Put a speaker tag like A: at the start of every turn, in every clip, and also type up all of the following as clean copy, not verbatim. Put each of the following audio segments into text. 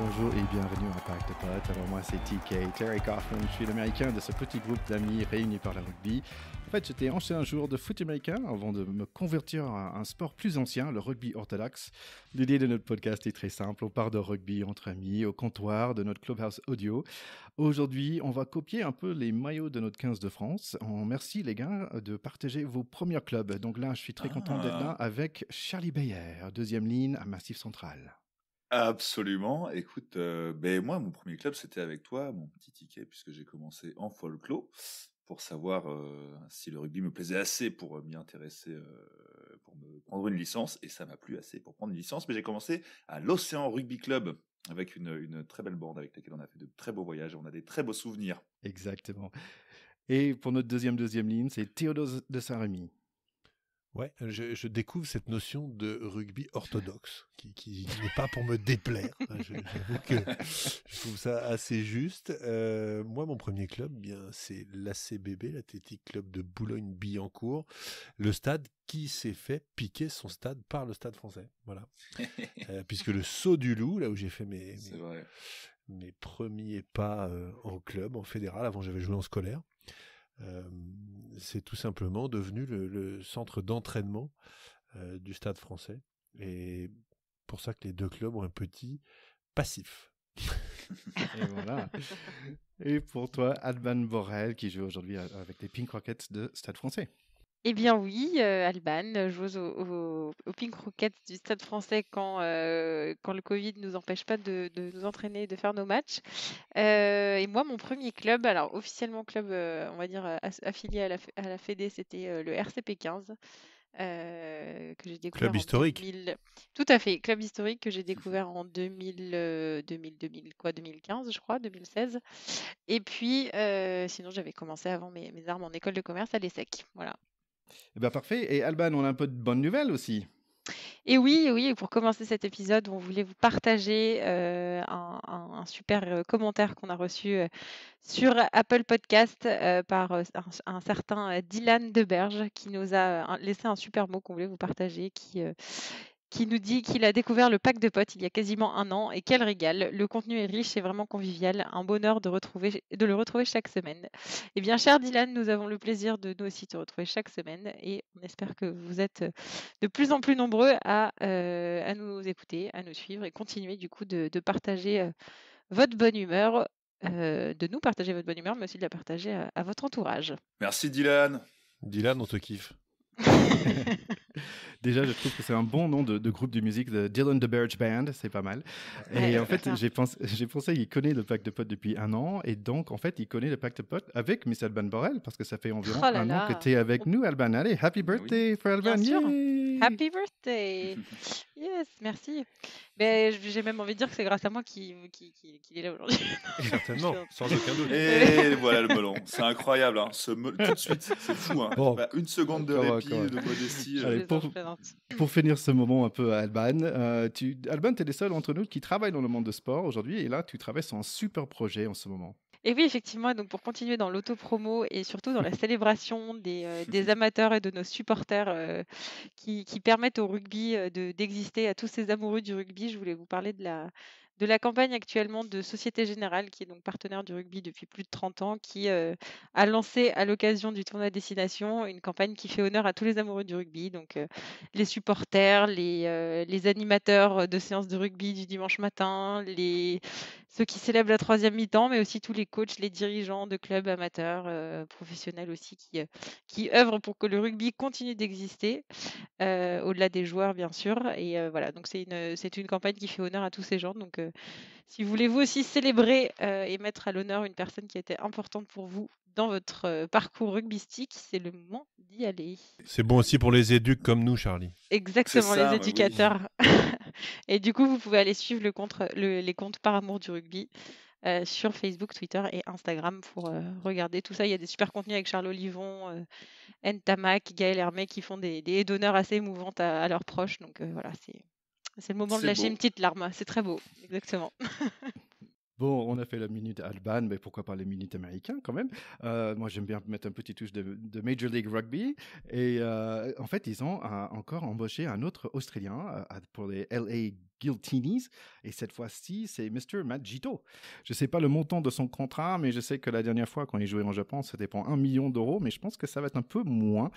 A: Bonjour et bienvenue à Pack de Potes. Alors moi c'est TK, Terry Coughlin, je suis l'américain de ce petit groupe d'amis réunis par le rugby. En fait j'étais ancien joueur de foot américain avant de me convertir à un sport plus ancien, le rugby orthodoxe. L'idée de notre podcast est très simple, on part de rugby entre amis au comptoir de notre clubhouse audio. Aujourd'hui on va copier un peu les maillots de notre 15 de France. Merci les gars de partager vos premiers clubs. Donc là je suis très content d'être là avec Charlie Bayer, deuxième ligne à Massif Central.
B: Absolument. Écoute, moi, mon premier club, c'était avec toi, mon petit ticket, puisque j'ai commencé en folklore pour savoir si le rugby me plaisait assez pour m'y intéresser, pour me prendre une licence. Et ça m'a plu assez pour prendre une licence. Mais j'ai commencé à l'Océan Rugby Club avec une très belle bande avec laquelle on a fait de très beaux voyages. On a des très beaux souvenirs.
A: Exactement. Et pour notre deuxième ligne, c'est Théodore de Saint-Rémy.
C: Ouais, je découvre cette notion de rugby orthodoxe, qui n'est pas pour me déplaire. J'avoue que je trouve ça assez juste. Moi, mon premier club, c'est l'ACBB, l'Athletic Club de Boulogne-Billancourt, le stade qui s'est fait piquer son stade par le Stade Français. Voilà. Puisque le Saut du Loup, là où j'ai fait mes premiers pas en club, en fédéral, avant j'avais joué en scolaire. C'est tout simplement devenu le centre d'entraînement du Stade Français. Et pour ça que les deux clubs ont un petit passif.
A: Et voilà. Et pour toi, Alban Borel, qui joue aujourd'hui avec les Pink Rockets de Stade Français.
D: Eh bien oui, Alban, joueuse au Pink Rockets du Stade Français quand le Covid ne nous empêche pas de nous entraîner et de faire nos matchs. Et moi, mon premier club, alors officiellement club, on va dire affilié à la Fédé, c'était le RCP 15. Que j'ai découvert
C: club historique.
D: 2000... Tout à fait, club historique que j'ai découvert en 2015, je crois, 2016. Et puis, sinon, j'avais commencé avant mes armes en école de commerce à l'ESSEC. Voilà.
A: Eh bien, parfait. Et Alban, on a un peu de bonnes nouvelles aussi.
D: Et oui, pour commencer cet épisode, on voulait vous partager un super commentaire qu'on a reçu sur Apple Podcast par un certain Dylan Deberge qui nous a laissé un super mot qu'on voulait vous partager, qui nous dit qu'il a découvert le pack de potes il y a quasiment un an et quel régal. Le contenu est riche et vraiment convivial. Un bonheur de le retrouver chaque semaine. Eh bien, cher Dylan, nous avons le plaisir de nous aussi te retrouver chaque semaine et on espère que vous êtes de plus en plus nombreux à nous écouter, à nous suivre et continuer du coup de partager votre bonne humeur, de nous partager votre bonne humeur, mais aussi de la partager à votre entourage.
B: Merci Dylan.
C: Dylan, on te kiffe.
A: Déjà, je trouve que c'est un bon nom de groupe de musique, de Dylan Deberge Band, c'est pas mal. Et en fait, j'ai pensé qu'il connaît le pack de potes depuis un an, et donc, en fait, il connaît le pack de potes avec Miss Alban Borel, parce que ça fait environ un an que tu es avec nous, Alban. Allez, happy birthday for Alban.
D: Bien sûr. Happy birthday. Yes, merci. Mais j'ai même envie de dire que c'est grâce à moi qu'il est là aujourd'hui.
C: Certainement, sans aucun doute.
B: Et voilà le melon. C'est incroyable, hein. Tout de suite, c'est fou. Hein.
A: Bon,
B: une seconde de répit, de modestie.
A: Allez, pour finir ce moment un peu à Alban, Alban, tu es le seul entre nous qui travaille dans le monde de sport aujourd'hui, et là, tu travailles sur un super projet en ce moment.
D: Et oui, effectivement, donc pour continuer dans l'auto-promo et surtout dans la célébration des amateurs et de nos supporters qui permettent au rugby d'exister, à tous ces amoureux du rugby, je voulais vous parler de la campagne actuellement de Société Générale, qui est donc partenaire du rugby depuis plus de 30 ans, qui a lancé à l'occasion du tournoi Destination une campagne qui fait honneur à tous les amoureux du rugby, donc les supporters, les animateurs de séances de rugby du dimanche matin, ceux qui célèbrent la troisième mi-temps, mais aussi tous les coachs, les dirigeants de clubs amateurs, professionnels aussi, qui œuvrent pour que le rugby continue d'exister, au-delà des joueurs, bien sûr. Et voilà, donc c'est une campagne qui fait honneur à tous ces gens. Donc, si vous voulez vous aussi célébrer et mettre à l'honneur une personne qui a été importante pour vous dans votre parcours rugbystique, c'est le moment d'y aller.
C: C'est bon aussi pour les éducs comme nous, Charlie.
D: Exactement, les éducateurs. Oui. Et du coup, vous pouvez aller suivre les comptes Par Amour du Rugby sur Facebook, Twitter et Instagram pour regarder tout ça. Il y a des super contenus avec Charles Olivon, Ntamak, Gaël Hermé qui font des haies d'honneur assez émouvantes à leurs proches. Donc voilà, c'est le moment de lâcher une petite larme. C'est très beau, exactement.
A: Bon, on a fait la minute Alban, mais pourquoi pas les minutes américains quand même. Moi, j'aime bien mettre un petit touche de Major League Rugby. Et en fait, ils ont encore embauché un autre Australien pour les LA Guiltinis. Et cette fois-ci, c'est Mr. Matt Gito. Je ne sais pas le montant de son contrat, mais je sais que la dernière fois, quand il jouait en Japon, c'était pour 1 million d'euros. Mais je pense que ça va être un peu moins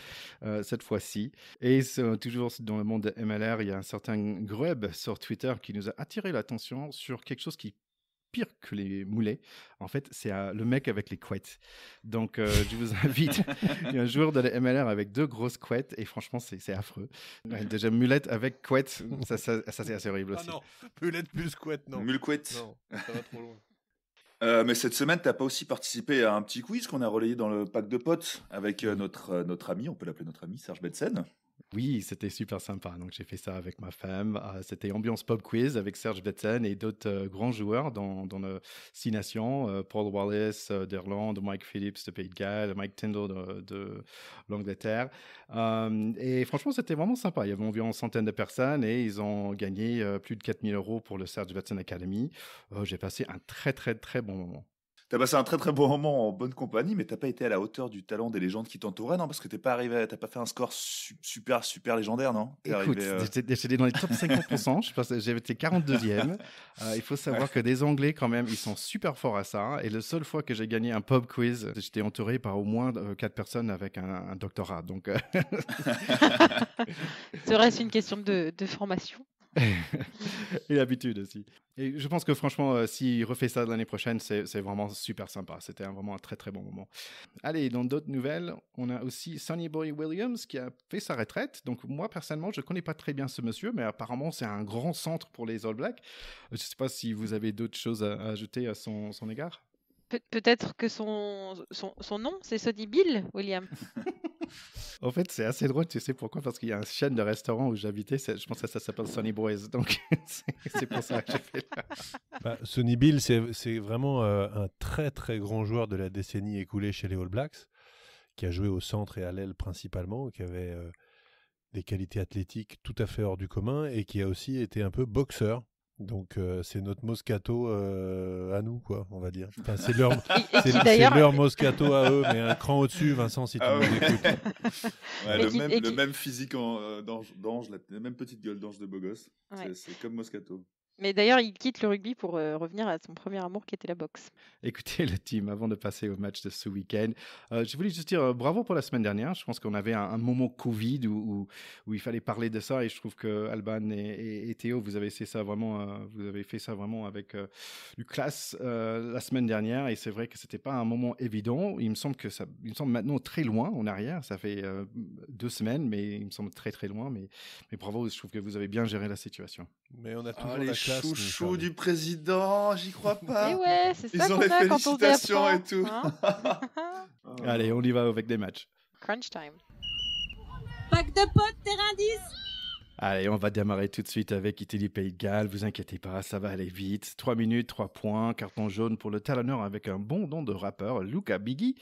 A: cette fois-ci. Et toujours dans le monde de MLR, il y a un certain Grueb sur Twitter qui nous a attiré l'attention sur quelque chose qui pire que les moulets. En fait, c'est le mec avec les couettes. Donc, je vous invite. Il y a un joueur de la MLR avec 2 grosses couettes et franchement, c'est affreux. Ouais, déjà, mulette avec couette, ça c'est assez horrible aussi.
C: Ah non, mulette plus couette, non.
B: Mulquette.
C: Non, ça va trop loin.
B: Mais cette semaine, t'as pas aussi participé à un petit quiz qu'on a relayé dans le pack de potes avec notre ami, on peut l'appeler notre ami, Serge Betsen.
A: Oui, c'était super sympa. Donc, j'ai fait ça avec ma femme. C'était ambiance pub quiz avec Serge Betsen et d'autres grands joueurs dans le Six Nations. Paul Wallace d'Irlande, Mike Phillips de Pays de Galles, Mike Tyndall de l'Angleterre. Et franchement, c'était vraiment sympa. Il y avait environ 100 de personnes et ils ont gagné plus de 4 000 € pour le Serge Betsen Academy. J'ai passé un très, très, très bon moment.
B: T'as passé un très très bon moment en bonne compagnie, mais t'as pas été à la hauteur du talent des légendes qui t'entouraient, non? Parce que t'as pas fait un score super légendaire, non?
A: Écoute, j'étais dans les top 50%, je pense que j'avais été 42e. Il faut savoir que des Anglais, quand même, ils sont super forts à ça. Et la seule fois que j'ai gagné un pub quiz, j'étais entouré par au moins 4 personnes avec un doctorat. Donc,
D: Serait-ce une question de formation?
A: et l'habitude aussi. Et je pense que franchement, s'il refait ça l'année prochaine, c'est vraiment super sympa. C'était vraiment un très très bon moment. Allez, dans d'autres nouvelles, on a aussi Sonny Boy Williams qui a fait sa retraite. Donc moi, personnellement, je ne connais pas très bien ce monsieur, mais apparemment, c'est un grand centre pour les All Blacks. Je ne sais pas si vous avez d'autres choses à ajouter à son égard.
D: Peut-être que son nom, c'est Sonny Bill, William.
A: En fait, c'est assez drôle, tu sais pourquoi? Parce qu'il y a une chaîne de restaurants où j'habitais, je pense que ça s'appelle Sonny Boys, donc c'est pour ça que j'ai fait là.
C: Sonny Bill, c'est vraiment un très très grand joueur de la décennie écoulée chez les All Blacks, qui a joué au centre et à l'aile principalement, qui avait des qualités athlétiques tout à fait hors du commun et qui a aussi été un peu boxeur. Donc c'est notre Moscato à nous, quoi, on va dire. Enfin, c'est leur Moscato à eux, mais un cran au-dessus, Vincent, si tu nous écoutes.
B: Ouais, le même physique d'ange, la même petite gueule d'ange de beau gosse. Ouais. C'est comme Moscato.
D: Mais d'ailleurs, il quitte le rugby pour revenir à son premier amour qui était la boxe.
A: Écoutez, le team, avant de passer au match de ce week-end, je voulais juste dire bravo pour la semaine dernière. Je pense qu'on avait un moment Covid où il fallait parler de ça et je trouve que Alban et Théo, vous avez fait ça vraiment avec du classe la semaine dernière et c'est vrai que c'était pas un moment évident. Il me semble maintenant très loin en arrière. Ça fait 2 semaines, mais il me semble très très loin. Mais bravo, je trouve que vous avez bien géré la situation.
C: Mais on a toujours
B: les chouchous du président, j'y crois pas.
D: Et ouais, c'est ça.
B: Ils ont les félicitations et tout.
D: Hein.
A: Allez, on y va avec des matchs.
D: Crunch time.
E: Pack de potes, terrain 10.
A: Allez, on va démarrer tout de suite avec Italie Pays de Galles. Vous inquiétez pas, ça va aller vite. 3 minutes, 3 points, carton jaune pour le talonneur avec un bon don de rappeur, Luca Biggie.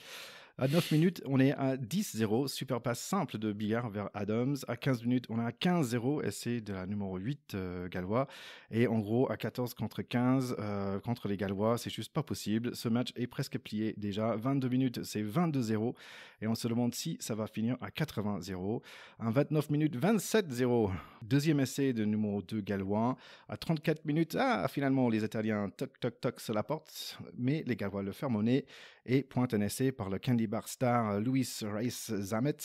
A: À 9 minutes, on est à 10-0, super passe simple de Bigard vers Adams. À 15 minutes, on est à 15-0, essai de la numéro 8 gallois. Et en gros, à 14 contre 15 contre les Gallois, c'est juste pas possible. Ce match est presque plié déjà. 22 minutes, c'est 22-0. Et on se demande si ça va finir à 80-0. À 29 minutes, 27-0. Deuxième essai de numéro 2 gallois. À 34 minutes, finalement, les Italiens toc se la portent. Mais les Gallois le ferment au nez et pointent un essai par le Candy Bar star Louis Rice Zamet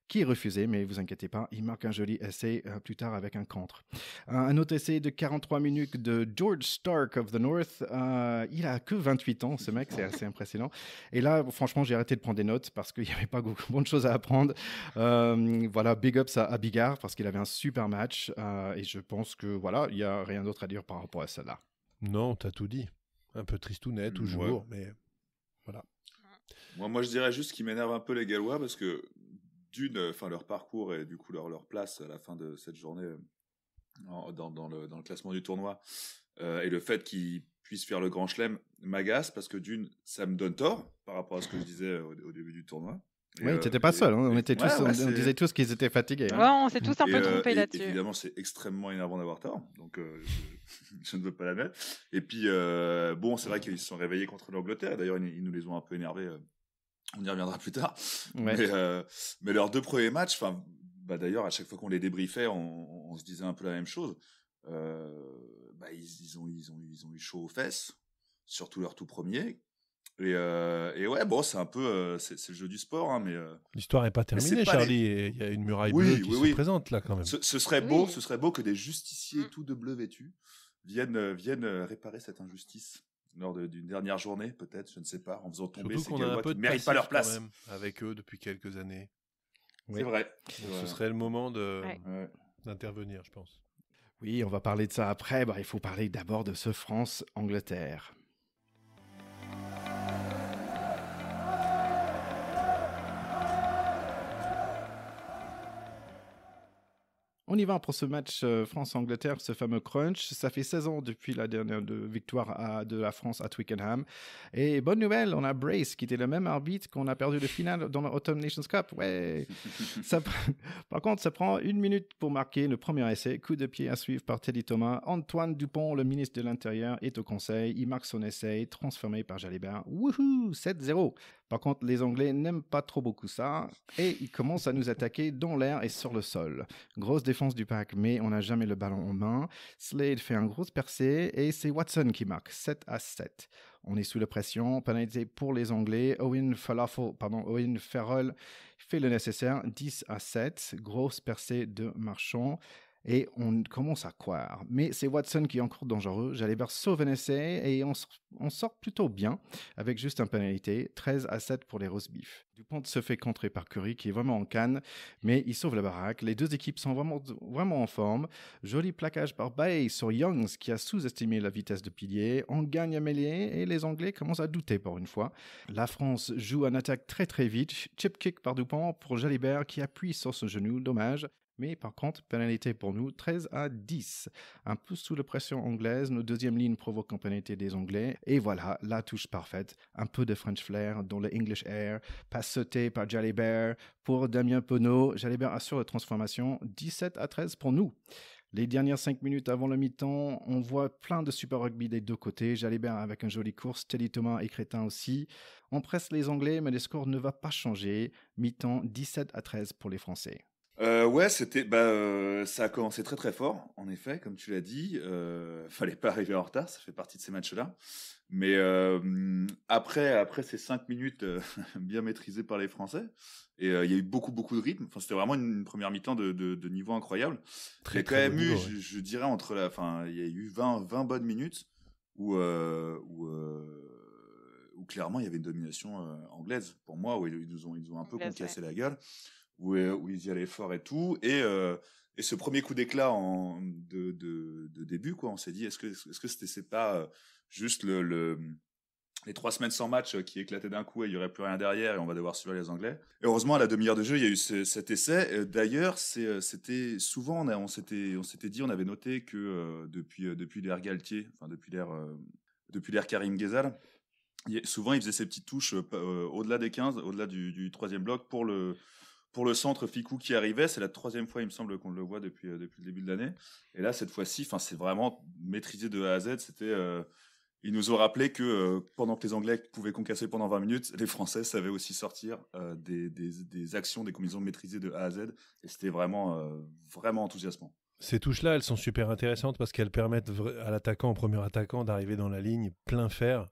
A: qui est refusé, mais vous inquiétez pas, il marque un joli essai plus tard avec un contre. Un autre essai de 43 minutes de George Stark of the North. Il a que 28 ans, ce mec, c'est assez impressionnant. Et là, franchement, j'ai arrêté de prendre des notes parce qu'il n'y avait pas beaucoup de choses à apprendre. Voilà, big ups à Bigard parce qu'il avait un super match. Et je pense que voilà, il n'y a rien d'autre à dire par rapport à cela.
C: Non, t'as tout dit. Un peu tristounet toujours, mais voilà.
B: Moi, je dirais juste qu'il m'énerve un peu les Gallois parce que leur parcours et du coup leur place à la fin de cette journée dans le classement du tournoi et le fait qu'ils puissent faire le Grand Chelem m'agace parce que ça me donne tort par rapport à ce que je disais au début du tournoi Et,
A: Oui, t'étais pas seul. Hein. On était tous,
B: ouais,
A: on disait tous qu'ils étaient fatigués.
D: Ouais,
A: Hein.
D: on s'est tous un peu trompés là-dessus.
B: Évidemment, c'est extrêmement énervant d'avoir tort, donc je ne veux pas la mettre. Et puis, bon, c'est vrai qu'ils se sont réveillés contre l'Angleterre. D'ailleurs, ils nous les ont un peu énervés. On y reviendra plus tard.
A: Ouais.
B: Mais leurs 2 premiers matchs, d'ailleurs, à chaque fois qu'on les débriefait, on se disait un peu la même chose. Ils ont eu chaud aux fesses, surtout leur tout premier. Et ouais, bon, c'est un peu, c'est le jeu du sport, hein, mais
C: L'histoire n'est pas terminée, Charlie. Et il y a une muraille bleue qui se présente là quand même.
B: ce serait beau que des justiciers tout de bleu vêtus viennent réparer cette injustice lors d'une dernière journée, peut-être, je ne sais pas, en faisant tomber ces Gallois qui ne méritent pas leur place.
C: Quand même, avec eux depuis quelques années.
B: Oui. C'est vrai.
C: Ce serait le moment d'intervenir, je pense.
A: Oui, on va parler de ça après. Il faut parler d'abord de ce France-Angleterre. On y va pour ce match France-Angleterre, ce fameux crunch. Ça fait 16 ans depuis la dernière victoire de la France à Twickenham. Et bonne nouvelle, on a Brace qui était le même arbitre qu'on a perdu le final dans l'Autumn Nations Cup. Ouais. Par contre, ça prend 1 minute pour marquer le premier essai. Coup de pied à suivre par Teddy Thomas. Antoine Dupont, le ministre de l'Intérieur, est au conseil. Il marque son essai, transformé par Jalibert. Wouhou, 7-0. Par contre, les Anglais n'aiment pas trop beaucoup ça et ils commencent à nous attaquer dans l'air et sur le sol. Grosse défense du pack, mais on n'a jamais le ballon en main. Slade fait un gros percé et c'est Watson qui marque 7-7. On est sous la pression, pénalité pour les Anglais. Owen Farrell fait le nécessaire, 10-7. Grosse percée de Marchand. Et on commence à croire. Mais c'est Watson qui est encore dangereux. Jalibert sauve un essai et on sort plutôt bien avec juste un pénalité. 13-7 pour les roast beef. Dupont se fait contrer par Curry qui est vraiment en canne, mais il sauve la baraque. Les deux équipes sont vraiment en forme. Joli plaquage par Bay sur Youngs qui a sous-estimé la vitesse de pilier. On gagne à mêlée et les Anglais commencent à douter pour une fois. La France joue en attaque très très vite. Chip kick par Dupont pour Jalibert qui appuie sur son genou. Dommage. Mais par contre, pénalité pour nous, 13-10. Un peu sous la pression anglaise, nos deuxième ligne provoque une pénalité des Anglais. Et voilà, la touche parfaite. Un peu de French flair dans le English air. Passe sautée par Jalibert pour Damien Penaud. Jalibert assure la transformation. 17-13 pour nous. Les dernières 5 minutes avant le mi-temps, on voit plein de super rugby des deux côtés. Jalibert avec une jolie course, Teddy Thomas et Crétin aussi. On presse les Anglais, mais le score ne va pas changer. Mi-temps, 17-13 pour les Français.
B: Ouais, ça a commencé très très fort, en effet, comme tu l'as dit. Fallait pas arriver en retard, ça fait partie de ces matchs-là. Mais après ces 5 minutes bien maîtrisées par les Français, et il y a eu beaucoup de rythme. Enfin, c'était vraiment une première mi-temps de niveau incroyable. Il y a quand même eu, je dirais, il y a eu 20 bonnes minutes où clairement il y avait une domination anglaise pour moi, où ils nous ont un peu concassé la gueule. Où ils y allaient fort et tout, et ce premier coup d'éclat de début, quoi, on s'est dit, est-ce que c'est pas juste les 3 semaines sans match qui éclataient d'un coup et il y aurait plus rien derrière et on va devoir suivre les Anglais. Et heureusement, à la demi-heure de jeu, il y a eu cet essai. D'ailleurs, c'était souvent, on s'était dit, on avait noté que depuis l'ère Galtier, enfin depuis l'ère Karim Ghezal, souvent il faisait ces petites touches au-delà des 15, au-delà du troisième bloc pour le centre Ficou qui arrivait. C'est la 3e fois, il me semble, qu'on le voit depuis le début de l'année. Et là, cette fois-ci, c'est vraiment maîtrisé de A à Z. Ils nous ont rappelé que pendant que les Anglais pouvaient concasser pendant 20 minutes, les Français savaient aussi sortir des actions, des combinaisons maîtrisées de A à Z. Et c'était vraiment enthousiasmant.
C: Ces touches-là, elles sont super intéressantes parce qu'elles permettent à l'attaquant, au premier attaquant, d'arriver dans la ligne plein fer.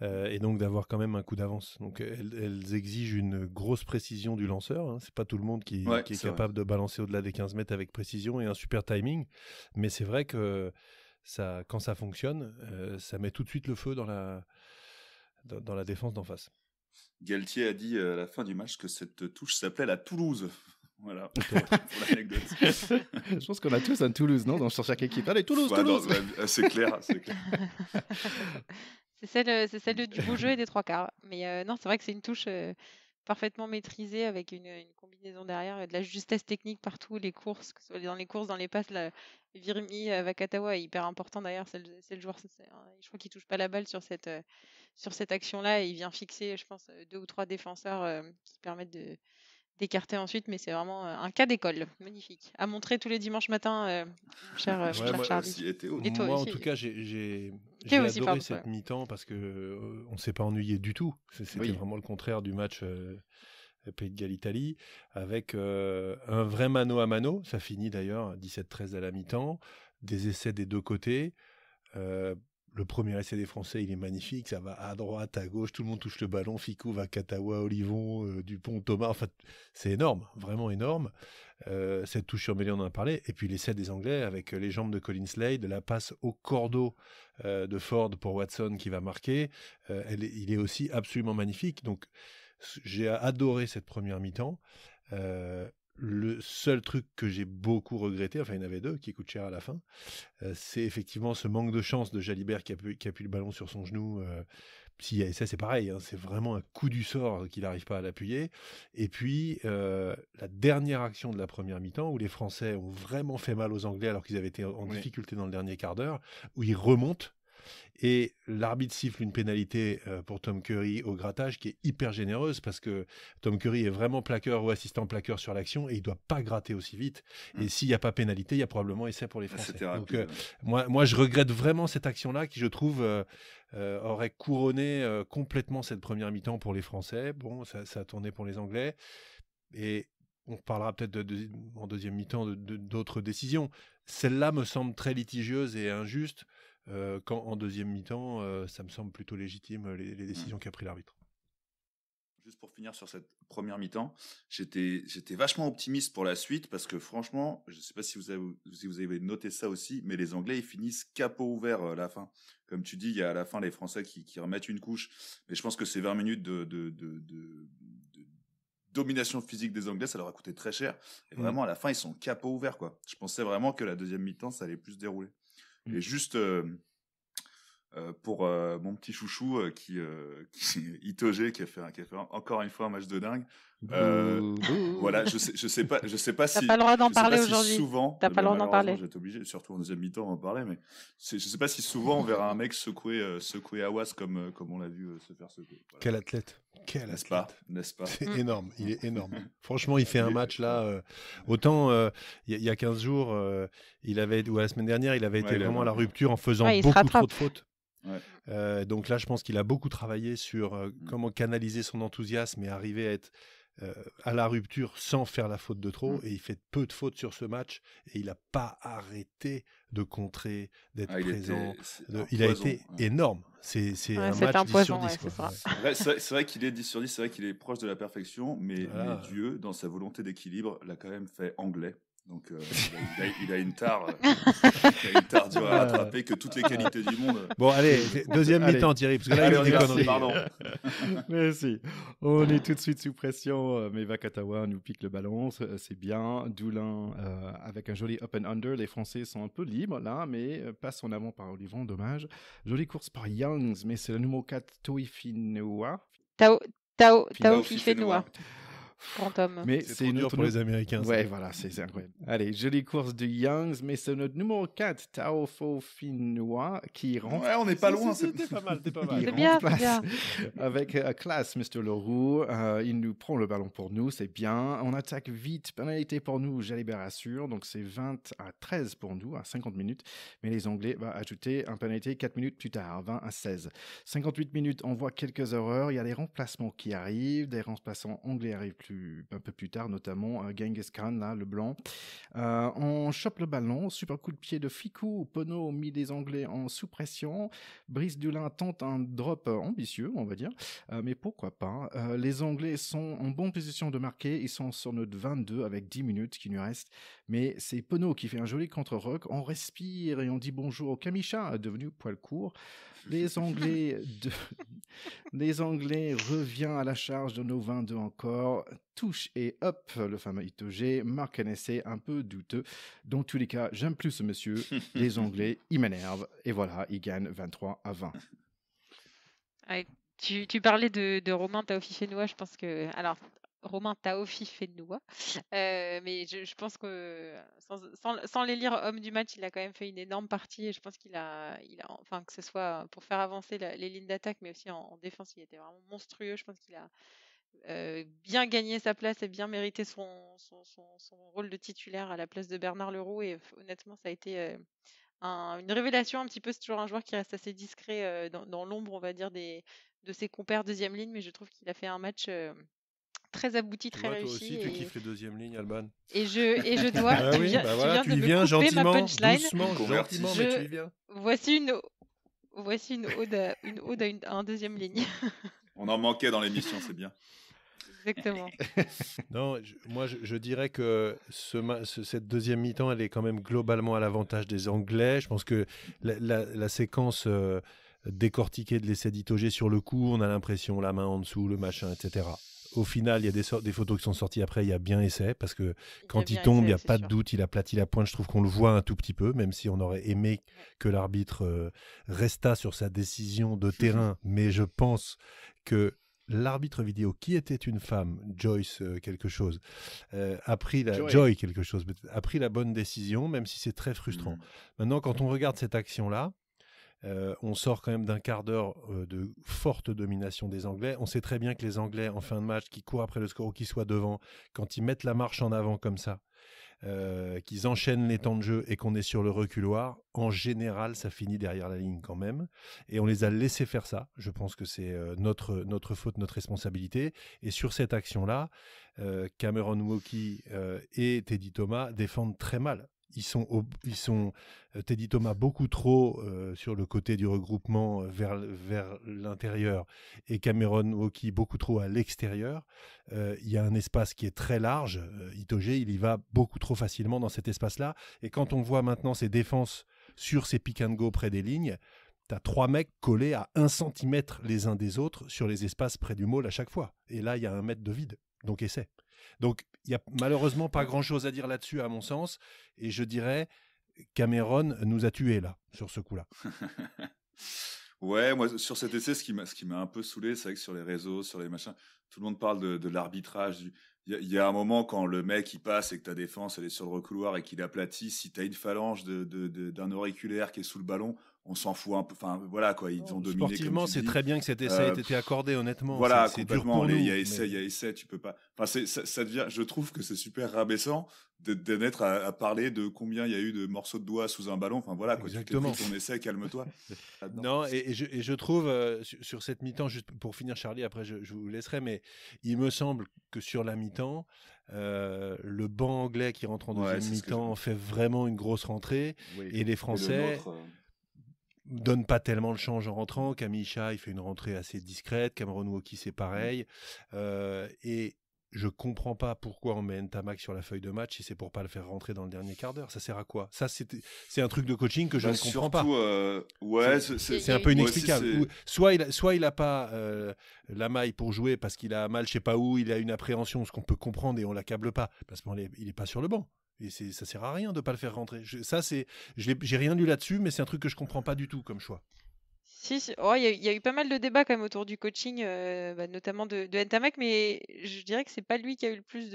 C: Et donc d'avoir quand même un coup d'avance. Donc elles exigent une grosse précision du lanceur. Hein. C'est pas tout le monde qui est capable de balancer au-delà des 15 mètres avec précision et un super timing. Mais c'est vrai que quand ça fonctionne, ça met tout de suite le feu dans la défense d'en face.
B: Galtier a dit à la fin du match que cette touche s'appelait la Toulouse. Voilà, pour l'anecdote.
A: Je pense qu'on a tous un Toulouse, non, sur chaque équipe. Allez, Toulouse.
B: C'est clair.
D: C'est celle du beau jeu et des 3 quarts. Mais non, c'est vrai que c'est une touche parfaitement maîtrisé avec une combinaison derrière et de la justesse technique partout, les courses, que ce soit dans les courses, dans les passes. Virimi Vakatawa est hyper important d'ailleurs, c'est le joueur, je crois qu'il touche pas la balle sur cette action-là et il vient fixer, je pense, 2 ou 3 défenseurs qui permettent d'écarter ensuite, mais c'est vraiment un cas d'école, magnifique. À montrer tous les dimanches matins, mon cher
C: Ouais,
D: cher
C: moi,
D: Charlie.
B: Et Théo.
D: Et toi
C: moi, en
D: aussi.
C: tout cas, j'ai
D: Théo aussi,
C: adoré
D: pardon.
C: cette
D: Ouais.
C: mi-temps parce que on s'est pas ennuyé du tout. C'était
A: Oui.
C: vraiment le contraire du match Pays de Galles-Italie, avec un vrai mano à mano. Ça finit d'ailleurs 17-13 à la mi-temps, des essais des deux côtés. Le premier essai des Français, il est magnifique. Ça va à droite, à gauche, tout le monde touche le ballon. Ficou, Vakatawa, Olivon, Dupont, Thomas. Enfin, c'est énorme, vraiment énorme. Cette touche sur Mêlée, on en a parlé. Et puis l'essai des Anglais avec les jambes de Colin Slade, la passe au cordeau de Ford pour Watson qui va marquer. Il est aussi absolument magnifique. Donc, j'ai adoré cette première mi-temps. Le seul truc que j'ai beaucoup regretté, enfin il y en avait deux qui coûtent cher à la fin, c'est effectivement ce manque de chance de Jalibert qui appuie le ballon sur son genou. Si ça c'est pareil, hein, c'est vraiment un coup du sort qu'il n'arrive pas à l'appuyer. Et puis la dernière action de la première mi-temps où les Français ont vraiment fait mal aux Anglais alors qu'ils avaient été en difficulté dans le dernier quart d'heure, où ils remontent. Et l'arbitre siffle une pénalité pour Tom Curry au grattage qui est hyper généreuse parce que Tom Curry est vraiment plaqueur ou assistant plaqueur sur l'action et il ne doit pas gratter aussi vite. Et s'il n'y a pas pénalité, il y a probablement essai pour les Français.
B: C'était rapide,
C: Donc, moi, je regrette vraiment cette action-là qui, je trouve, aurait couronné complètement cette première mi-temps pour les Français. Bon, ça a tourné pour les Anglais. Et on parlera peut-être en deuxième mi-temps d'autres décisions. Celle-là me semble très litigieuse et injuste. Quand en deuxième mi-temps, ça me semble plutôt légitime les décisions qu'a pris l'arbitre.
B: Juste pour finir sur cette première mi-temps, j'étais vachement optimiste pour la suite parce que franchement, je ne sais pas si vous avez noté ça aussi, mais les Anglais ils finissent capot ouvert à la fin. Comme tu dis, il y a à la fin les Français qui remettent une couche, mais je pense que ces 20 minutes de domination physique des Anglais, ça leur a coûté très cher. Et vraiment, à la fin, ils sont capot ouverts, quoi. Je pensais vraiment que la deuxième mi-temps, ça allait plus se dérouler. Et juste pour mon petit chouchou qui Itoge qui a fait encore une fois un match de dingue. Voilà, je sais pas si
D: t'as pas le droit d'en parler aujourd'hui.
B: Souvent,
D: T'as pas le droit d'en parler.
B: J'ai été obligé, surtout en deuxième mi-temps, d'en parler, mais je sais pas si souvent on verra un mec secouer Awas comme on l'a vu se faire secouer. Voilà.
C: Quel athlète.
B: N'est-ce pas?
C: C'est énorme, il est énorme. Franchement, il fait un match là. Autant il y a 15 jours, ou la semaine dernière, il avait été vraiment à la rupture en faisant beaucoup trop de fautes.
B: Ouais.
C: Donc là, je pense qu'il a beaucoup travaillé sur comment canaliser son enthousiasme et arriver à être à la rupture sans faire la faute de trop. Et il fait peu de fautes sur ce match et il n'a pas arrêté de contrer, d'être présent. Il a été énorme. C'est un match 10 sur 10.
B: C'est vrai qu'il est 10 sur 10, c'est vrai qu'il est proche de la perfection, mais Dieu, dans sa volonté d'équilibre, l'a quand même fait anglais. Donc il a une tare dure à rattraper que toutes les qualités du monde.
C: Bon allez, deuxième mi-temps Thierry, parce que là il y a des conneries.
B: Pardon.
A: Merci. On est tout de suite sous pression, mais Vakatawa nous pique le ballon, c'est bien. Doulin avec un joli up and under, les Français sont un peu libres là, mais passe en avant par Olivon, dommage. Jolie course par Youngs, mais c'est le numéro 4 Toifinoa.
D: Taofifenua. Grand homme.
C: Mais c'est dur pour les Américains.
A: Ouais, voilà, c'est incroyable. Allez, jolie course de Youngs, mais c'est notre numéro 4, Taofifenua, qui rentre.
B: Ouais, on n'est pas loin.
C: T'es pas mal.
A: Il remplace avec classe, Mr. Leroux. Il nous prend le ballon pour nous, c'est bien. On attaque vite, pénalité pour nous, Jalibert assure. Donc c'est 20-13 pour nous, à 50 minutes. Mais les Anglais vont ajouter un pénalité 4 minutes plus tard, 20-16. 58 minutes, on voit quelques erreurs. Il y a des remplacements qui arrivent. Des remplaçants anglais arrivent un peu plus tard, notamment Genghis Khan, là, le blanc. On chope le ballon, super coup de pied de Ficou. Penaud mis les Anglais en sous-pression. Brice Dulin tente un drop ambitieux, on va dire, mais pourquoi pas. Les Anglais sont en bonne position de marquer. Ils sont sur notre 22 avec 10 minutes qui nous restent. Mais c'est Penaud qui fait un joli contre-rock. On respire et on dit bonjour au Kamisha, devenu poil court. Les Anglais revient à la charge de nos 22 encore. Touche et hop, le fameux Itoge marque un essai un peu douteux. Dans tous les cas, j'aime plus ce monsieur. Les Anglais, ils m'énervent. Et voilà, ils gagnent 23-20.
D: Tu parlais de Romain Taofifenua, je pense que... Alors, Romain Taofifenua, mais je pense que sans l'élire homme du match, il a quand même fait une énorme partie et je pense enfin, que ce soit pour faire avancer les lignes d'attaque, mais aussi en défense, il était vraiment monstrueux. Je pense qu'il a bien gagné sa place et bien mérité son rôle de titulaire à la place de Bernard Leroux et honnêtement, ça a été une révélation un petit peu. C'est toujours un joueur qui reste assez discret dans l'ombre, on va dire, de ses compères deuxième ligne, mais je trouve qu'il a fait un match très abouti,
C: Tu
D: très
C: vois, toi
D: réussi.
C: aussi, tu kiffes les deuxièmes lignes, Alban.
D: Et je dois,
C: Ah
D: tu
C: oui,
D: viens,
C: bah
D: tu
C: voilà,
D: viens
C: tu
D: de
C: y
D: me
C: viens
D: couper ma
C: gentiment,
D: punchline.
C: doucement, gentiment, mais tu y viens.
D: Voici une ode à un deuxième ligne.
B: On en manquait dans l'émission, c'est bien.
D: Exactement.
C: Non, moi je dirais que cette deuxième mi-temps, elle est quand même globalement à l'avantage des Anglais. Je pense que la séquence décortiquée de l'essai d'Itoge sur le coup, on a l'impression la main en dessous, le machin, etc. Au final, il y a des photos qui sont sorties après, il y a bien essai, parce que quand il tombe, il n'y a pas de doute, il aplatit la pointe. Je trouve qu'on le voit un tout petit peu, même si on aurait aimé que l'arbitre restât sur sa décision de terrain. Mais je pense que l'arbitre vidéo, qui était une femme, Joyce quelque chose, Joy quelque chose, a pris la bonne décision, même si c'est très frustrant. Maintenant, quand on regarde cette action-là, on sort quand même d'un quart d'heure de forte domination des Anglais. On sait très bien que les Anglais, en fin de match, qui courent après le score ou qui soient devant, quand ils mettent la marche en avant comme ça, qu'ils enchaînent les temps de jeu et qu'on est sur le reculoir, en général, ça finit derrière la ligne quand même. Et on les a laissés faire ça. Je pense que c'est notre faute, notre responsabilité. Et sur cette action-là, Cameron Waukeez et Teddy Thomas défendent très mal. Ils sont Teddy Thomas beaucoup trop sur le côté du regroupement vers l'intérieur et Cameron Waukeez beaucoup trop à l'extérieur. Il y a un espace qui est très large. Itoge, il y va beaucoup trop facilement dans cet espace-là. Et quand on voit maintenant ses défenses sur ces pick and go près des lignes, tu as 3 mecs collés à 1 cm les uns des autres sur les espaces près du maul à chaque fois. Et là, il y a 1 mètre de vide. Donc, essai. Donc, il n'y a malheureusement pas grand-chose à dire là-dessus, à mon sens. Et je dirais, Cameron nous a tués, là, sur ce coup-là.
B: Ouais, moi, sur cet essai, ce qui m'a un peu saoulé, c'est vrai que sur les réseaux, sur les machins, tout le monde parle de l'arbitrage. Il y a un moment quand le mec, il passe et que ta défense, elle est sur le recouloir et qu'il aplatit, si tu as une phalange d'un auriculaire qui est sous le ballon, on s'en fout un peu. Enfin, voilà, quoi, ils ont dominé.
C: Sportivement, c'est très bien que cet essai ait été accordé, honnêtement.
B: Voilà,
C: c'est dur
B: complètement.
C: pour nous.
B: Il y a essai, tu peux pas. Enfin, ça devient, je trouve que c'est super rabaissant d'en être à parler de combien il y a eu de morceaux de doigts sous un ballon. Enfin, voilà, quoi.
C: Exactement.
B: Tu t'es pris ton essai, calme-toi.
C: Non, et je trouve, sur cette mi-temps, juste pour finir, Charlie, après je vous laisserai, mais il me semble que sur la mi-temps, le banc anglais qui rentre en deuxième mi-temps fait vraiment une grosse rentrée, et les Français donne pas tellement le change en rentrant. Camille Chat, il fait une rentrée assez discrète. Cameron Waukeez, c'est pareil. Et je comprends pas pourquoi on met Ntamak sur la feuille de match si c'est pour pas le faire rentrer dans le dernier quart d'heure. Ça sert à quoi? Ça, c'est un truc de coaching que je ne comprends pas. C'est un peu inexplicable. Soit il a pas la maille pour jouer parce qu'il a mal, je sais pas où, il a une appréhension, ce qu'on peut comprendre, et on l'accable pas parce qu'il est pas sur le banc. Et ça sert à rien de pas le faire rentrer. J'ai rien lu là-dessus, mais c'est un truc que je comprends pas du tout comme choix.
D: Si. Oh, il y a eu pas mal de débats quand même autour du coaching, notamment de Ntamak, mais je dirais que c'est pas lui qui a eu le plus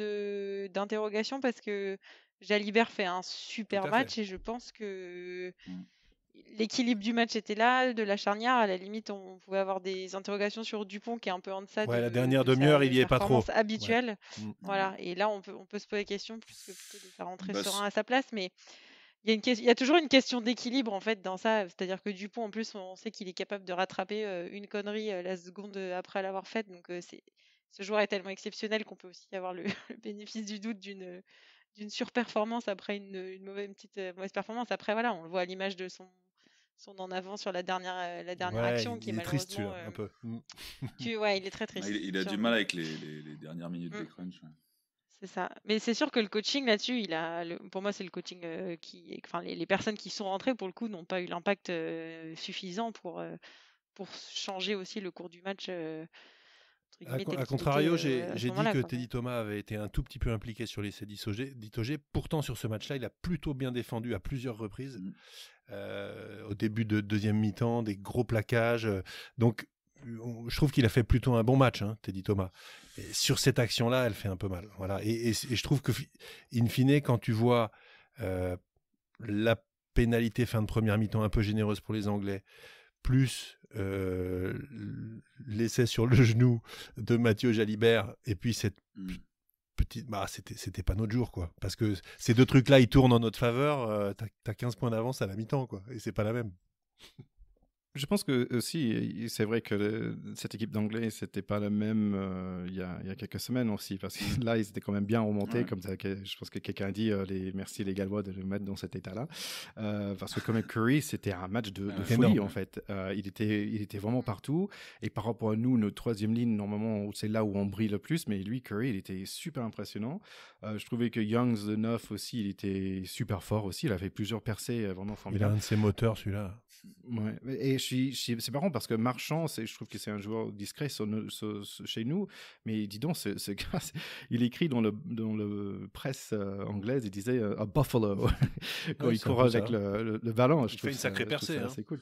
D: d'interrogations parce que Jalibert fait un super match et je pense que l'équilibre du match était là, de la charnière. À la limite, on pouvait avoir des interrogations sur Dupont qui est un peu en deçà
C: la dernière demi-heure, il y est pas trop.
D: Habituelle. Ouais. Voilà. Et là, on peut se poser la question plus que plutôt de faire rentrer Serein à sa place, mais il y a toujours une question d'équilibre en fait dans ça. C'est-à-dire que Dupont, en plus, on sait qu'il est capable de rattraper une connerie la seconde après l'avoir faite. Donc, ce joueur est tellement exceptionnel qu'on peut aussi avoir le bénéfice du doute d'une surperformance après une mauvaise performance. Après, voilà, on le voit à l'image de son en avant sur la dernière action qui est malheureusement
C: triste, un peu.
D: il est très triste.
B: Il a du mal avec les dernières minutes de crunch.
D: C'est ça. Mais c'est sûr que le coaching là-dessus, pour moi, c'est le coaching les personnes qui sont rentrées, pour le coup, n'ont pas eu l'impact suffisant pour changer aussi le cours du match.
C: A contrario, j'ai dit que Teddy Thomas avait été un tout petit peu impliqué sur l'essai d'Itoge. Pourtant, sur ce match-là, il a plutôt bien défendu à plusieurs reprises. Au début de deuxième mi-temps, des gros plaquages. Donc, je trouve qu'il a fait plutôt un bon match, hein, Teddy Thomas. Et sur cette action-là, elle fait un peu mal. Voilà. Et je trouve que, in fine, quand tu vois la pénalité fin de première mi-temps un peu généreuse pour les Anglais, plus l'essai sur le genou de Mathieu Jalibert, et puis cette petite... c'était pas notre jour, quoi. Parce que ces deux trucs-là, ils tournent en notre faveur. T'as 15 points d'avance à la mi-temps, quoi. Et c'est pas la même.
A: Je pense que aussi, c'est vrai que cette équipe d'Anglais, c'était pas la même il y a quelques semaines aussi, parce que là, ils étaient quand même bien remontés, comme ça, je pense que quelqu'un a dit, merci les Gallois de le mettre dans cet état-là, parce que comme Curry, c'était un match de folie, en fait. Il était vraiment partout, et par rapport à nous, notre troisième ligne, normalement, c'est là où on brille le plus, mais lui, Curry, il était super impressionnant. Je trouvais que Youngs, de 9 aussi, il était super fort aussi, il avait plusieurs percées vraiment formidables.
C: Il a un de ses moteurs, celui-là.
A: Ouais. Et c'est marrant parce que Marchand, je trouve que c'est un joueur discret chez nous, mais dis donc, ce gars, il écrit dans le presse anglaise, il disait a buffalo quand il court avec le ballon.
C: Il fait une sacrée percée.
A: C'est cool.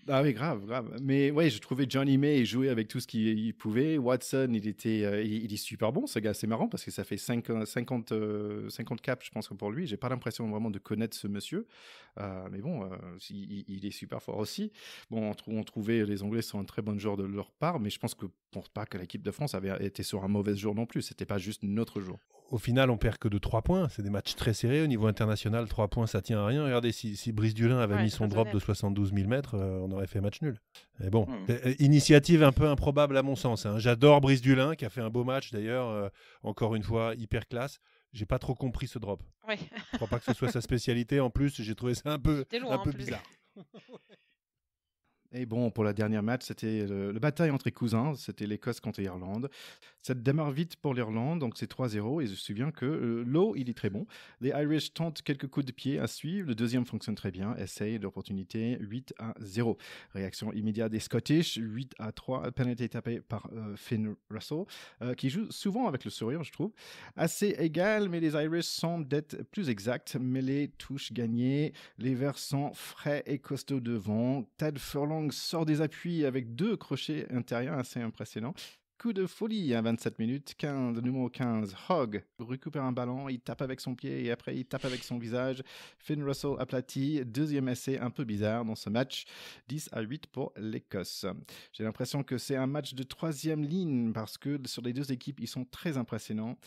A: Ah oui, grave. Mais ouais, je trouvais Johnny May jouer avec tout ce qu'il pouvait. Watson, il est super bon, ce gars. C'est marrant parce que ça fait 50 caps, je pense, que pour lui. J'ai pas l'impression vraiment de connaître ce monsieur. Mais bon, il est super fort aussi. Bon, on trouvait les Anglais sont un très bon joueur de leur part, mais je pense pas que l'équipe de France avait été sur un mauvais jour non plus. C'était pas juste notre jour.
C: Au final, on perd que de 3 points. C'est des matchs très serrés. Au niveau international, 3 points, ça tient à rien. Regardez, si Brice Dulin avait mis son drop de 72 000 mètres, on aurait fait match nul. Mais bon, initiative un peu improbable à mon sens. Hein. J'adore Brice Dulin, qui a fait un beau match d'ailleurs. Encore une fois, hyper classe. J'ai pas trop compris ce drop.
D: Oui.
C: Je crois pas que ce soit sa spécialité. En plus, j'ai trouvé ça un peu bizarre.
A: Et bon, pour la dernière match, c'était le bataille entre les cousins. C'était l'Écosse contre l'Irlande. Ça démarre vite pour l'Irlande, donc c'est 3-0. Et je me souviens que Lowe, il est très bon. Les Irish tentent quelques coups de pied à suivre. Le deuxième fonctionne très bien. Essai d'opportunité, 8-0. Réaction immédiate des Scottish, 8-3. Pénalité tapée par Finn Russell, qui joue souvent avec le sourire, je trouve. Assez égal, mais les Irish semblent être plus exacts. Mais les touches gagnées, les Verts sont frais et costauds devant. Ted Furlong sort des appuis avec 2 crochets intérieurs assez impressionnants. Coup de folie à 27 minutes. Le numéro 15, Hogg, récupère un ballon, il tape avec son pied et après il tape avec son visage. Finn Russell aplati. Deuxième essai un peu bizarre dans ce match. 10-8 pour l'Écosse. J'ai l'impression que c'est un match de troisième ligne parce que sur les deux équipes, ils sont très impressionnants.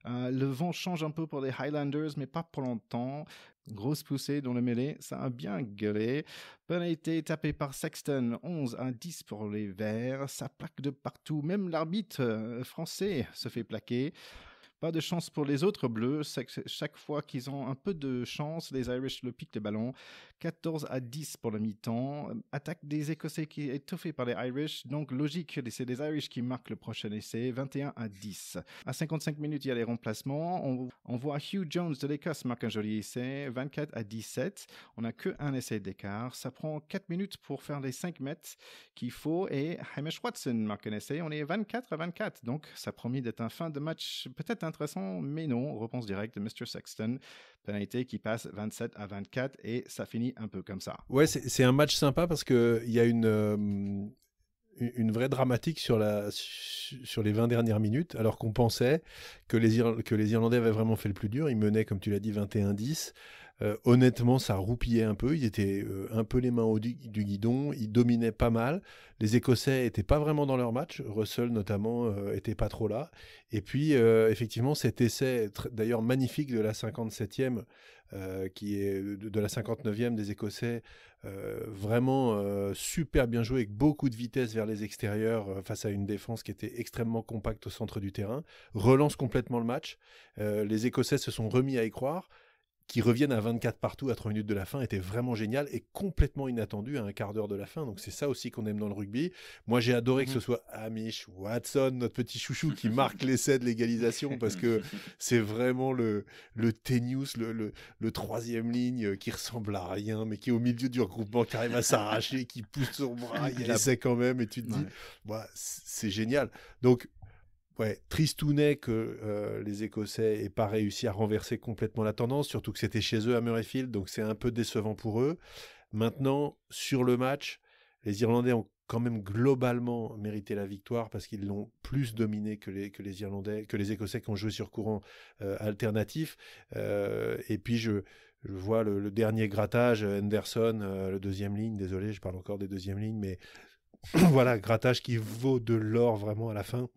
A: Le vent change un peu pour les Highlanders, mais pas pour longtemps. Grosse poussée dans le mêlée, ça a bien gueulé. Pénalité tapée par Sexton, 11-10 pour les Verts. Ça plaque de partout, même l'arbitre français se fait plaquer. Pas de chance pour les autres Bleus. Chaque fois qu'ils ont un peu de chance, les Irish le piquent le ballon. 14-10 pour le mi-temps. Attaque des Écossais qui est étoffée par les Irish. Donc logique, c'est les Irish qui marquent le prochain essai. 21-10. À 55 minutes, il y a les remplacements. On voit Hugh Jones de l'Écosse marquer un joli essai. 24-17. On n'a qu'un essai d'écart. Ça prend 4 minutes pour faire les 5 mètres qu'il faut. Et Hamish Watson marque un essai. On est 24-24. Donc ça promet d'être un fin de match peut-être intéressant, mais non. Réponse directe de Mr. Sexton. Pénalité qui passe 27-24 et ça finit un peu comme ça.
C: Ouais, c'est un match sympa parce qu'il y a une vraie dramatique sur les 20 dernières minutes, alors qu'on pensait que les Irlandais avaient vraiment fait le plus dur. Ils menaient, comme tu l'as dit, 21-10. Honnêtement, ça roupillait un peu. Ils étaient un peu les mains du guidon. Ils dominaient pas mal. Les Écossais n'étaient pas vraiment dans leur match. Russell, notamment, était pas trop là. Et puis, effectivement, cet essai, d'ailleurs magnifique, de la 57e, qui est de la 59e des Écossais, vraiment super bien joué, avec beaucoup de vitesse vers les extérieurs face à une défense qui était extrêmement compacte au centre du terrain. Relance complètement le match. Les Écossais se sont remis à y croire. Qui reviennent à 24 partout à 3 minutes de la fin était vraiment génial et complètement inattendu à un quart d'heure de la fin. Donc c'est ça aussi qu'on aime dans le rugby. Moi j'ai adoré que ce soit Hamish Watson, notre petit chouchou, qui marque l'essai de l'égalisation, parce que c'est vraiment le Tenius, le troisième ligne qui ressemble à rien, mais qui est au milieu du regroupement, qui arrive à s'arracher, qui pousse son bras, il essaie quand même, et tu te dis, c'est génial. Donc ouais, tristounet que les Écossais n'aient pas réussi à renverser complètement la tendance, surtout que c'était chez eux à Murrayfield, donc c'est un peu décevant pour eux. Maintenant, sur le match, les Irlandais ont quand même globalement mérité la victoire parce qu'ils l'ont plus dominé que les Irlandais, que les Écossais qui ont joué sur courant alternatif. Et puis je vois le dernier grattage, Henderson, le deuxième ligne, désolé, je parle encore des deuxièmes lignes, mais voilà, grattage qui vaut de l'or vraiment à la fin.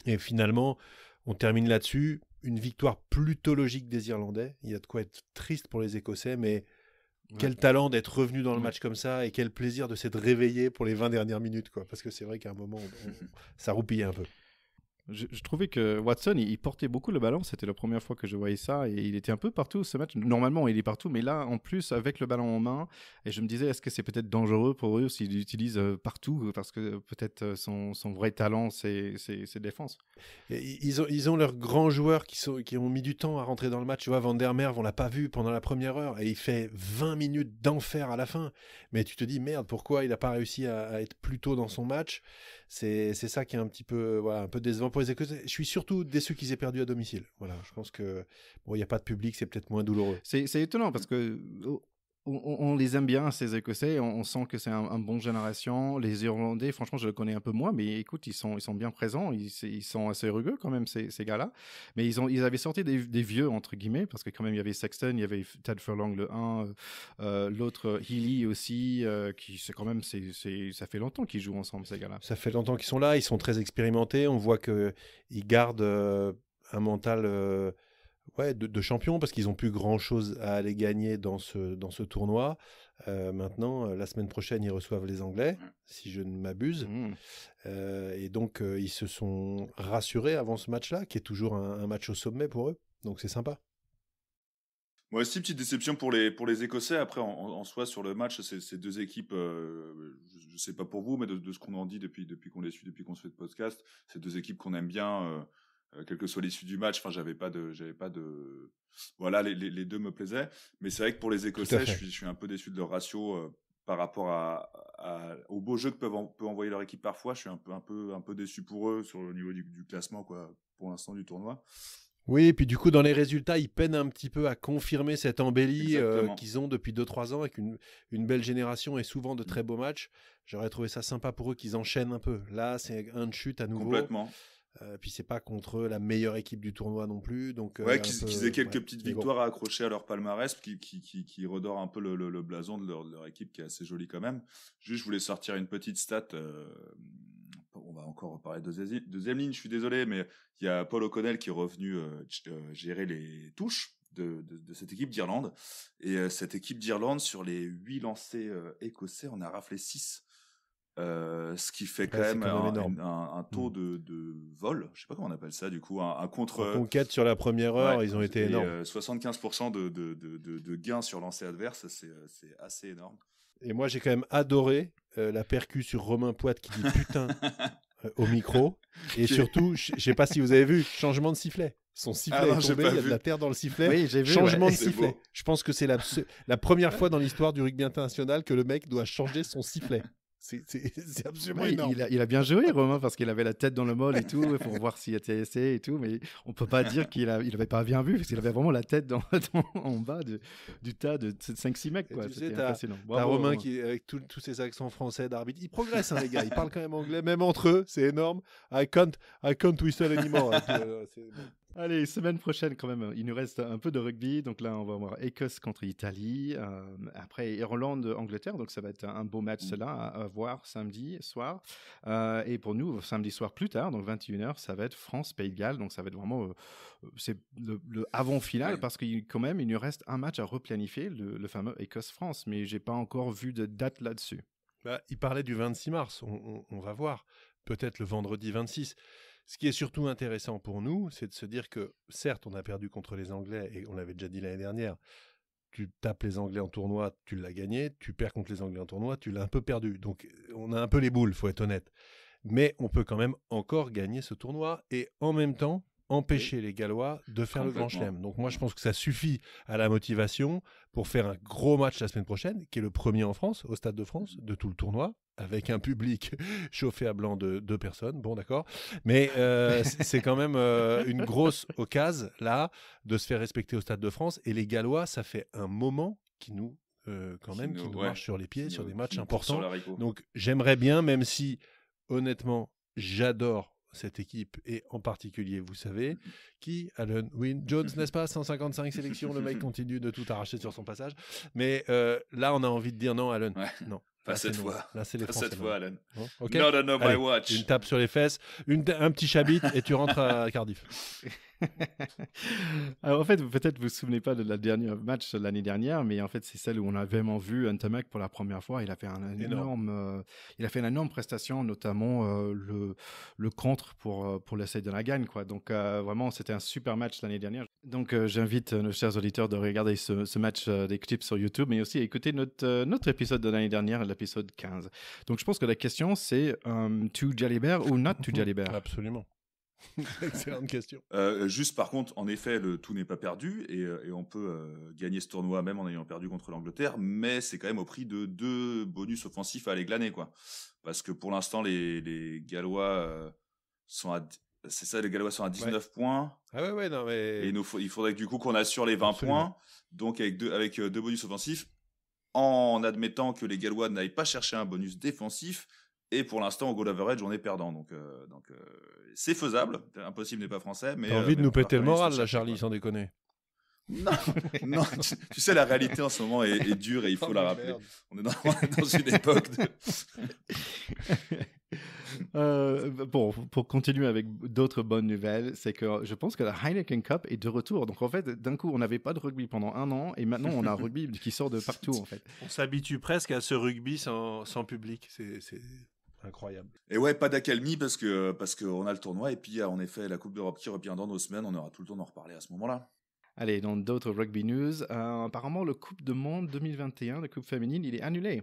C: Et finalement, on termine là-dessus. Une victoire plutôt logique des Irlandais. Il y a de quoi être triste pour les Écossais, mais quel talent d'être revenu dans le match comme ça et quel plaisir de s'être réveillé pour les 20 dernières minutes, quoi. Parce que c'est vrai qu'à un moment, ça roupillait un peu.
A: Je trouvais que Watson, il portait beaucoup le ballon. C'était la première fois que je voyais ça. Et il était un peu partout ce match. Normalement, il est partout. Mais là, en plus, avec le ballon en main, et je me disais, est-ce que c'est peut-être dangereux pour eux s'ils l'utilisent partout? Parce que peut-être son vrai talent, c'est défense.
C: Et ils ont leurs grands joueurs qui ont mis du temps à rentrer dans le match. Tu vois, Van der Merwe, on l'a pas vu pendant la première heure. Et il fait 20 minutes d'enfer à la fin. Mais tu te dis, merde, pourquoi il n'a pas réussi à être plus tôt dans son match? C'est ça qui est un petit peu, un peu décevant pour les Écossais. Je suis surtout déçu qu'ils aient perdu à domicile. Voilà, je pense que il n'y a pas de public, c'est peut-être moins douloureux.
A: C'est étonnant parce que on les aime bien, ces Écossais. On sent que c'est un bon génération. Les Irlandais, franchement, je le connais un peu moins, mais écoute, ils sont bien présents. Ils sont assez rugueux quand même, ces gars-là. Mais ils avaient sorti des vieux, entre guillemets, parce que quand même, il y avait Sexton, il y avait Ted Furlong, le 1, l'autre Healy aussi, qui c'est quand même, ça fait longtemps qu'ils jouent ensemble, ces gars-là.
C: Ça fait longtemps qu'ils sont là, ils sont très expérimentés. On voit qu'ils gardent un mental... de champion parce qu'ils n'ont plus grand-chose à aller gagner dans ce tournoi. Maintenant, la semaine prochaine, ils reçoivent les Anglais, si je ne m'abuse. Et donc, ils se sont rassurés avant ce match-là, qui est toujours un match au sommet pour eux. Donc, c'est sympa.
B: Moi aussi, petite déception pour les Écossais. Après, en soi, sur le match, ces deux équipes, je ne sais pas pour vous, mais de ce qu'on en dit depuis qu'on les suit, depuis qu'on se fait de podcast, ces deux équipes qu'on aime bien... quelle que soit l'issue du match, j'avais pas de, voilà, les deux me plaisaient, mais c'est vrai que pour les Écossais, je suis un peu déçu de leur ratio par rapport au beau jeu que peut envoyer leur équipe parfois. Je suis un peu déçu pour eux sur le niveau du classement, quoi, pour l'instant du tournoi.
C: Oui, et puis du coup, dans les résultats, ils peinent un petit peu à confirmer cette embellie qu'ils ont depuis 2-3 ans avec une belle génération et souvent de très beaux matchs. J'aurais trouvé ça sympa pour eux qu'ils enchaînent un peu. Là, c'est un de chute à nouveau.
B: Complètement.
C: Puis c'est pas contre la meilleure équipe du tournoi non plus, donc
B: qu'ils aient quelques petites victoires à accrocher à leur palmarès qui redore un peu le blason de leur équipe qui est assez jolie quand même. Juste, je voulais sortir une petite stat. On va encore reparler de deuxième ligne, je suis désolé, mais il y a Paul O'Connell qui est revenu gérer les touches de cette équipe d'Irlande, et cette équipe d'Irlande, sur les 8 lancers écossais, on a raflé 6. Ce qui fait quand même un taux de vol, je sais pas comment on appelle ça du coup, un contre...
C: En conquête sur la première heure, ils ont été énormes.
B: 75% de gains sur lancer adverse, c'est assez énorme.
C: Et moi j'ai quand même adoré la percu sur Romain Poite qui dit putain au micro, et surtout, je sais pas si vous avez vu, changement de sifflet. Son sifflet est tombé, il y a de la terre dans le sifflet.
A: Oui, j'ai vu,
C: changement de
B: c'est
C: sifflet.
B: beau.
C: Je pense que c'est la première fois dans l'histoire du rugby international que le mec doit changer son sifflet. C'est absolument énorme.
A: Il a bien joué, Romain, parce qu'il avait la tête dans le molle et tout, pour voir s'il était essayé et tout, mais on peut pas dire qu'il avait pas bien vu, parce qu'il avait vraiment la tête en bas du tas de 5-6 mecs. Quoi. C'était impressionnant.
C: T'as Romain qui, avec tous ses accents français d'arbitre, il progresse, hein, les gars, ils parlent quand même anglais, même entre eux, c'est énorme. I can't whistle anymore.
A: Allez, semaine prochaine quand même, il nous reste un peu de rugby. Donc là, on va voir Écosse contre Italie. Après, Irlande-Angleterre. Donc ça va être un beau match là à voir samedi soir. Et pour nous, samedi soir plus tard, donc 21h, ça va être France-Pays de Galles. Donc ça va être vraiment c'est le avant-finale, parce qu'il quand même, il nous reste un match à replanifier, le fameux Écosse-France. Mais j'ai pas encore vu de date là-dessus.
C: Il parlait du 26 mars. On va voir. Peut-être le vendredi 26. Ce qui est surtout intéressant pour nous, c'est de se dire que, certes, on a perdu contre les Anglais, et on l'avait déjà dit l'année dernière, tu tapes les Anglais en tournoi, tu l'as gagné, tu perds contre les Anglais en tournoi, tu l'as un peu perdu. Donc, on a un peu les boules, faut être honnête. Mais on peut quand même encore gagner ce tournoi, et en même temps, empêcher les Gallois de faire le Grand Chelem. Donc moi, je pense que ça suffit à la motivation pour faire un gros match la semaine prochaine, qui est le premier en France, au Stade de France, de tout le tournoi, avec un public chauffé à blanc de 2 personnes. Bon, d'accord. Mais c'est quand même une grosse occasion, là, de se faire respecter au Stade de France. Et les Gallois, ça fait un moment qu'ils nous quand même, qui nous
B: ouais,
C: marche sur les pieds, sur des matchs
B: qui nous court sur
C: importants.
B: l'haricot.
C: Donc j'aimerais bien, même si honnêtement j'adore cette équipe et en particulier, vous savez, qui Alan Wynne Jones, n'est-ce pas, 155 sélections, le mec continue de tout arracher sur son passage. Mais là, on a envie de dire non, Alan.
B: Ouais.
C: Non.
B: Pas
C: Là, c'est
B: cette
C: non.
B: fois.
C: Là, c'est les
B: Pas
C: Français.
B: cette fois, Alan.
C: Bon, ok.
B: Not on my
C: Allez,
B: watch.
C: une tape sur les fesses, un petit chabit et tu rentres à Cardiff.
A: Alors, en fait, peut-être vous vous souvenez pas de la dernière match l'année dernière, mais en fait, c'est celle où on a vraiment vu Ntamak pour la première fois. Il a fait il a fait une énorme prestation, notamment le contre pour l'essai de la gagne, quoi. Donc, vraiment, c'était un super match l'année dernière. Donc, j'invite nos chers auditeurs de regarder ce match des clips sur YouTube, mais aussi à écouter notre épisode de l'année dernière, l'épisode 15. Donc, je pense que la question, c'est to Jalibert ou not to Jalibert?
C: Absolument. Excellente question.
B: Juste par contre, en effet, le tout n'est pas perdu et on peut gagner ce tournoi même en ayant perdu contre l'Angleterre, mais c'est quand même au prix de 2 bonus offensifs à aller glaner, quoi. Parce que pour l'instant, les Gallois sont à... C'est ça, les Gallois sont à 19 points.
C: Ah ouais, non, mais...
B: Et il faudrait que du coup qu'on assure les 20
C: Absolument.
B: points, donc avec deux bonus offensifs, en admettant que les Gallois n'aillent pas chercher un bonus défensif. Et pour l'instant, au goal average, on est perdant. Donc c'est faisable. Impossible n'est pas français. Mais
C: T'as envie de nous péter le moral, là,
B: là,
C: Charlie, sans déconner.
B: Non, non. Tu sais, la réalité en ce moment est dure et il faut la rappeler.
C: Merde.
B: On est dans une époque de...
A: Bon, pour continuer avec d'autres bonnes nouvelles, c'est que je pense que la Heineken Cup est de retour. Donc en fait, d'un coup, on n'avait pas de rugby pendant 1 an et maintenant on a un rugby qui sort de partout en fait.
C: On s'habitue presque à ce rugby sans public. C'est incroyable.
B: Et ouais, pas d'accalmie parce qu'on a le tournoi et puis il y a en effet la Coupe d'Europe qui revient dans 2 semaines. On aura tout le temps d'en reparler à ce moment-là.
A: Allez, dans d'autres rugby news, apparemment le Coupe du Monde 2021, la Coupe féminine, il est annulé.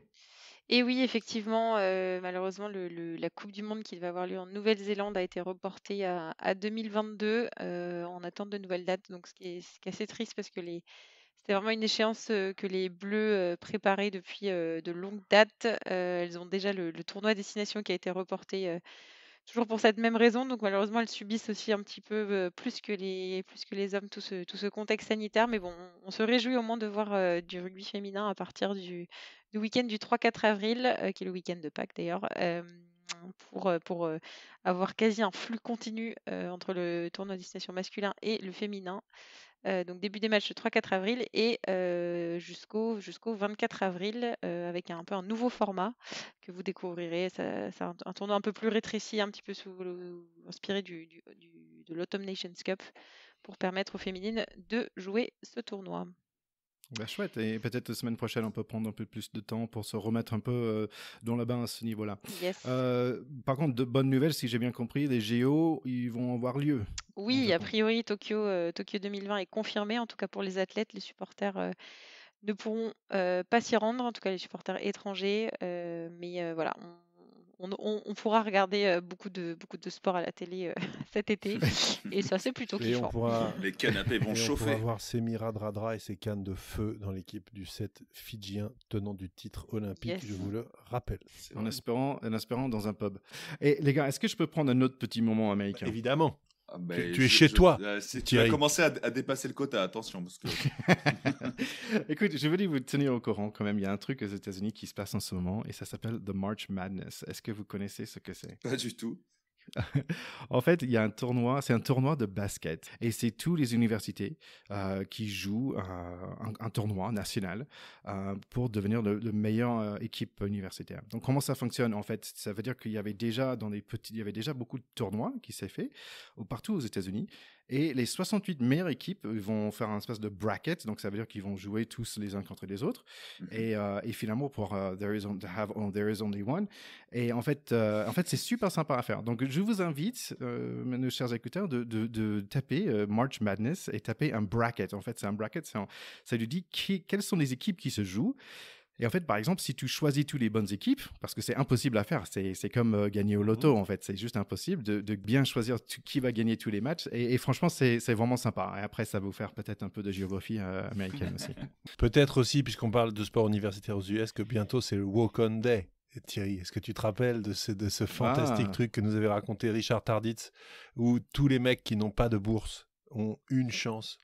D: Et oui, effectivement, malheureusement, la Coupe du Monde qui devait avoir lieu en Nouvelle-Zélande a été reportée à 2022 en attente de nouvelles dates. Donc, ce qui est assez triste parce que c'était vraiment une échéance que les Bleus préparaient depuis de longues dates. Elles ont déjà le tournoi à destination qui a été reporté toujours pour cette même raison. Donc, malheureusement, elles subissent aussi un petit peu plus que les hommes tout ce contexte sanitaire. Mais bon, on se réjouit au moins de voir du rugby féminin à partir du week-end du 3-4 avril, qui est le week-end de Pâques d'ailleurs, pour avoir quasi un flux continu entre le tournoi à destination masculin et le féminin. Donc début des matchs le 3-4 avril et jusqu'au 24 avril avec un peu un nouveau format que vous découvrirez. C'est un tournoi un peu plus rétréci, un petit peu inspiré de l'Autumn Nations Cup pour permettre aux féminines de jouer ce tournoi.
A: Bah, chouette, et peut-être la semaine prochaine on peut prendre un peu plus de temps pour se remettre un peu dans la bain à ce niveau-là.
D: Yes.
A: Par contre, de bonnes nouvelles, si j'ai bien compris, les JO, ils vont avoir lieu.
D: Oui, a priori, Tokyo 2020 est confirmé, en tout cas pour les athlètes. Les supporters ne pourront pas s'y rendre, en tout cas les supporters étrangers. Mais voilà, on pourra regarder beaucoup de sport à la télé cet été. Et ça, c'est plutôt
C: Et
D: kiffant.
B: Les canapés vont
C: On
B: chauffer.
C: pourra voir Semira Radra et ses cannes de feu dans l'équipe du 7 fidjien tenant du titre olympique,
D: Yes.
C: je vous le rappelle.
A: En espérant dans un pub. Et les gars, est-ce que je peux prendre un autre petit moment américain?
C: Évidemment.
B: Ah, ben,
C: Tu es chez toi,
B: Tu
C: Thierry.
B: vas commencer à dépasser le quota, attention. Parce que...
A: Écoute, je voulais vous tenir au courant quand même. Il y a un truc aux États-Unis qui se passe en ce moment et ça s'appelle The March Madness. Est-ce que vous connaissez ce que c'est?
B: Pas du tout.
A: En fait, il y a un tournoi, c'est un tournoi de basket et c'est toutes les universités qui jouent un tournoi national pour devenir le meilleure équipe universitaire. Donc, comment ça fonctionne? En fait, ça veut dire qu'il y avait déjà il y avait déjà beaucoup de tournois qui s'est fait partout aux États-Unis. Et les 68 meilleures équipes vont faire un espèce de bracket, donc ça veut dire qu'ils vont jouer tous les uns contre les autres. Et finalement, pour there is only one. Et en fait, c'est super sympa à faire. Donc, je vous invite, nos chers écouteurs, de taper March Madness et taper un bracket. En fait, c'est un bracket, ça lui dit quelles sont les équipes qui se jouent. Et en fait, par exemple, si tu choisis toutes les bonnes équipes, parce que c'est impossible à faire, c'est comme gagner au loto, en fait. C'est juste impossible de bien choisir qui va gagner tous les matchs. Et franchement, c'est vraiment sympa. Et après, ça va vous faire peut-être un peu de géographie américaine aussi.
C: Peut-être aussi, puisqu'on parle de sport universitaire aux US, que bientôt c'est le Walk-on Day. Et Thierry, est-ce que tu te rappelles de ce fantastique truc que nous avait raconté Richard Tarditz, où tous les mecs qui n'ont pas de bourse ont une chance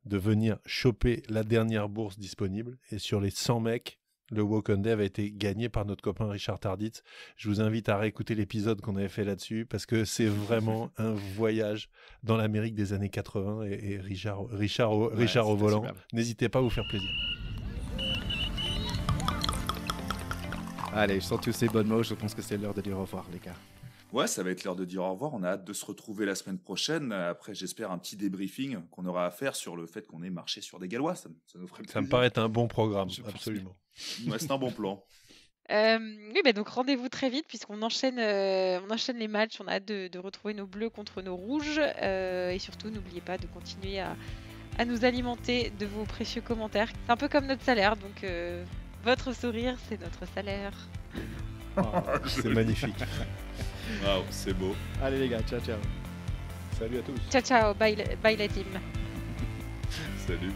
C: de venir choper la dernière bourse disponible. Et sur les 100 mecs, le Walk on Day avait été gagné par notre copain Richard Tarditz. Je vous invite à réécouter l'épisode qu'on avait fait là-dessus parce que c'est vraiment un voyage dans l'Amérique des années 80 et Richard au volant.
A: Superbe.
C: N'hésitez pas à vous faire plaisir.
A: Allez, sur tous ces bonnes mots, je pense que c'est l'heure de dire au revoir, les gars.
B: Ouais, ça va être l'heure de dire au revoir. On a hâte de se retrouver la semaine prochaine. Après, j'espère un petit débriefing qu'on aura à faire sur le fait qu'on ait marché sur des Gallois. Ça nous ferait
C: Ça me
B: plaisir.
C: paraît être un bon programme,
A: Je pense
C: absolument.
B: Ouais, c'est un bon plan.
D: Oui, bah donc rendez-vous très vite puisqu'on enchaîne les matchs. On a hâte de retrouver nos bleus contre nos rouges. Et surtout, n'oubliez pas de continuer à nous alimenter de vos précieux commentaires. C'est un peu comme notre salaire, donc votre sourire, c'est notre salaire.
C: C'est magnifique.
B: Waouh, c'est beau.
A: Allez, les gars, ciao, ciao.
C: Salut à tous.
D: Ciao, ciao, bye la team.
B: Salut.